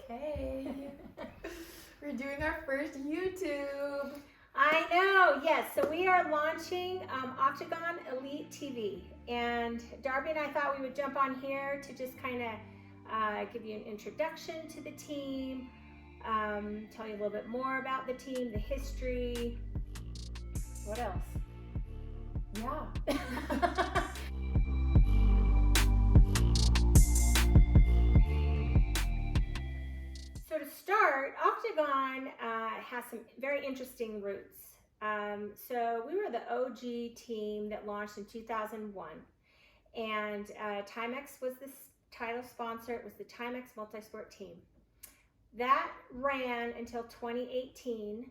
Hey, we're doing our first YouTube. I know, yes. So we are launching Octagon Elite TV. And Darbie and I thought we would jump on here to just kind of give you an introduction to the team, tell you a little bit more about the team, the history. What else? Yeah. So to start, Octagon has some very interesting roots. So we were the OG team that launched in 2001, and Timex was the title sponsor. It was the Timex Multisport team. That ran until 2018,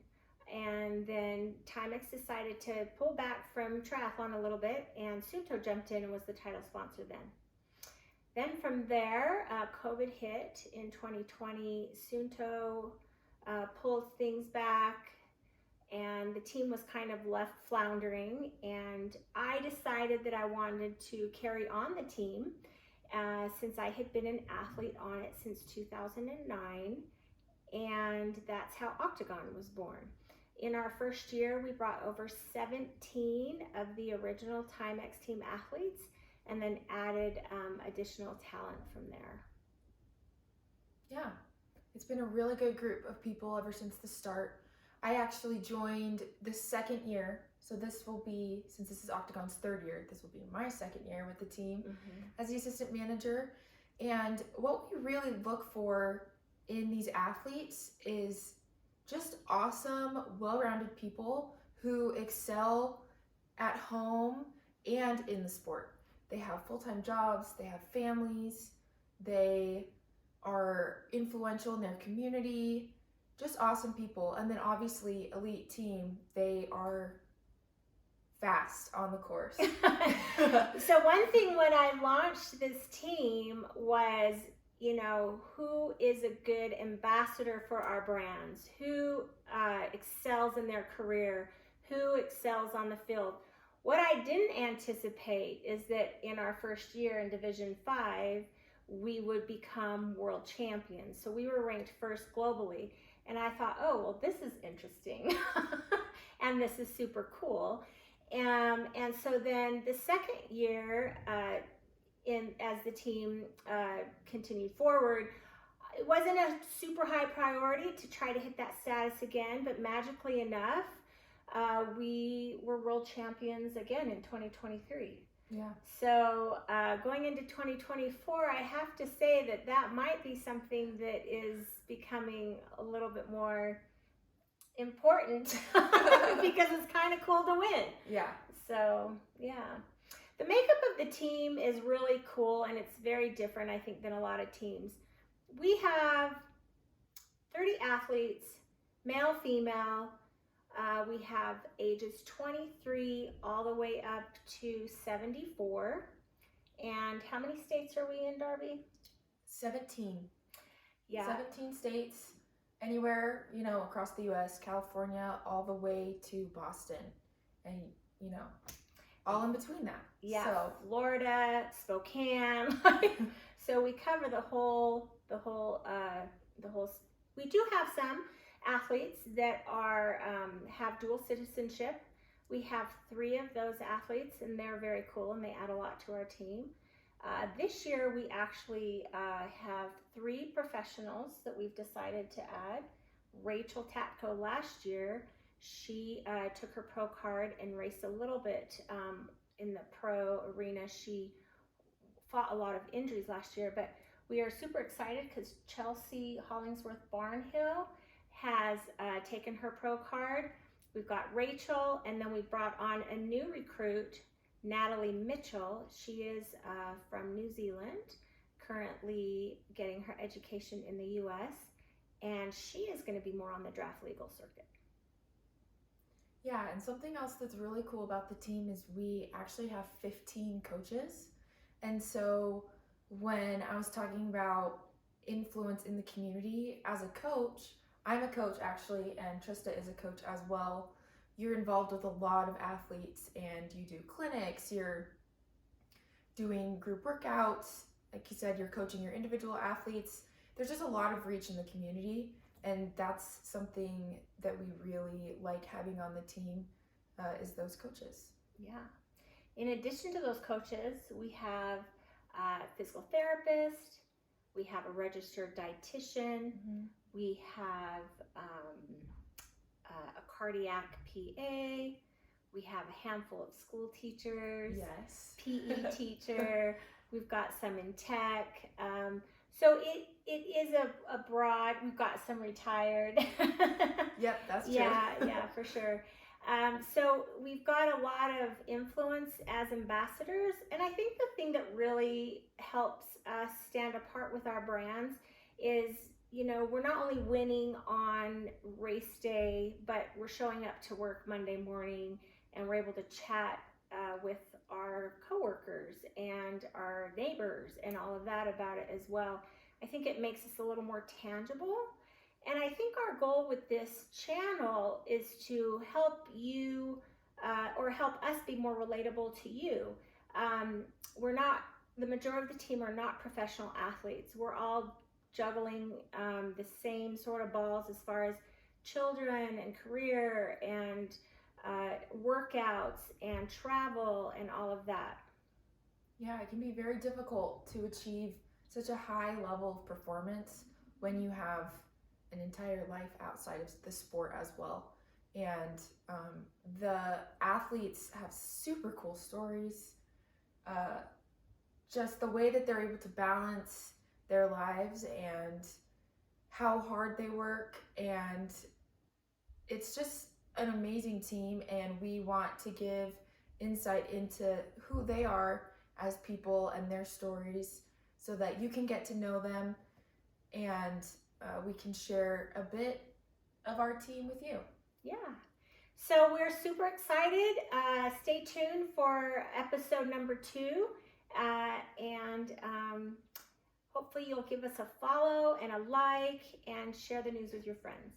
and then Timex decided to pull back from triathlon a little bit, and Suunto jumped in and was the title sponsor then. Then from there, COVID hit in 2020. Suunto pulled things back, and the team was kind of left floundering. And I decided that I wanted to carry on the team since I had been an athlete on it since 2009. And that's how Octagon was born. In our first year, we brought over 17 of the original Timex team athletes, and then added additional talent from there. Yeah, it's been a really good group of people ever since the start. I actually joined the second year, so this will be, since this is Octagon's third year, this will be my second year with the team as the assistant manager. And what we really look for in these athletes is just awesome, well-rounded people who excel at home and in the sport. They have full-time jobs, they have families, they are influential in their community, just awesome people. And then obviously Elite Team, they are fast on the course. So one thing when I launched this team was, who is a good ambassador for our brands? Who excels in their career? Who excels on the field? What I didn't anticipate is that in our first year in Division 5, we would become world champions. So we were ranked first globally. And I thought, oh, well, this is interesting. And this is super cool. And so then the second year, as the team continued forward, it wasn't a super high priority to try to hit that status again, but magically enough, we were world champions again in 2023. Yeah. So going into 2024, I have to say that might be something that is becoming a little bit more important because it's kind of cool to win. Yeah. So, yeah. The makeup of the team is really cool, and it's very different, I think, than a lot of teams. We have 30 athletes, male, female. We have ages 23 all the way up to 74. And how many states are we in, Darbie? 17. Yeah. 17 states, anywhere, across the U.S., California, all the way to Boston. And, all in between that. Yeah, so. Florida, Spokane. So we cover the whole. We do have some athletes that have dual citizenship. We have 3 of those athletes, and they're very cool, and they add a lot to our team. This year, we actually have 3 professionals that we've decided to add. Rachel Tatko last year, she took her pro card and raced a little bit in the pro arena. She fought a lot of injuries last year, but we are super excited because Chelsea Hollingsworth Barnhill has taken her pro card. We've got Rachel, and then we brought on a new recruit, Natalie Mitchell. She is from New Zealand, currently getting her education in the U.S., and she is going to be more on the draft legal circuit. Yeah, and something else that's really cool about the team is we actually have 15 coaches. And so when I was talking about influence in the community as a coach, I'm a coach actually, and Trista is a coach as well. You're involved with a lot of athletes, and you do clinics, you're doing group workouts. Like you said, you're coaching your individual athletes. there's just a lot of reach in the community, and that's something that we really like having on the team, is those coaches. Yeah. In addition to those coaches, we have a physical therapist, we have a registered dietitian, we have a cardiac PA, we have a handful of school teachers, Yes. PE teacher, we've got some in tech. So it is a broad, we've got some retired. Yep, that's true. Yeah, for sure. So we've got a lot of influence as ambassadors, and I think the thing that really helps us stand apart with our brands is, we're not only winning on race day, but we're showing up to work Monday morning and we're able to chat with our coworkers and our neighbors and all of that about it as well. I think it makes us a little more tangible. And I think our goal with this channel is to help you or help us be more relatable to you. The majority of the team are not professional athletes. We're all juggling the same sort of balls as far as children and career and workouts and travel and all of that. Yeah, it can be very difficult to achieve such a high level of performance when you have an entire life outside of the sport as well. And the athletes have super cool stories. Just the way that they're able to balance their lives and how hard they work, and it's just an amazing team, and we want to give insight into who they are as people and their stories so that you can get to know them, and we can share a bit of our team with you. Yeah. So we're super excited. Stay tuned for episode number 2. And hopefully you'll give us a follow and a like and share the news with your friends.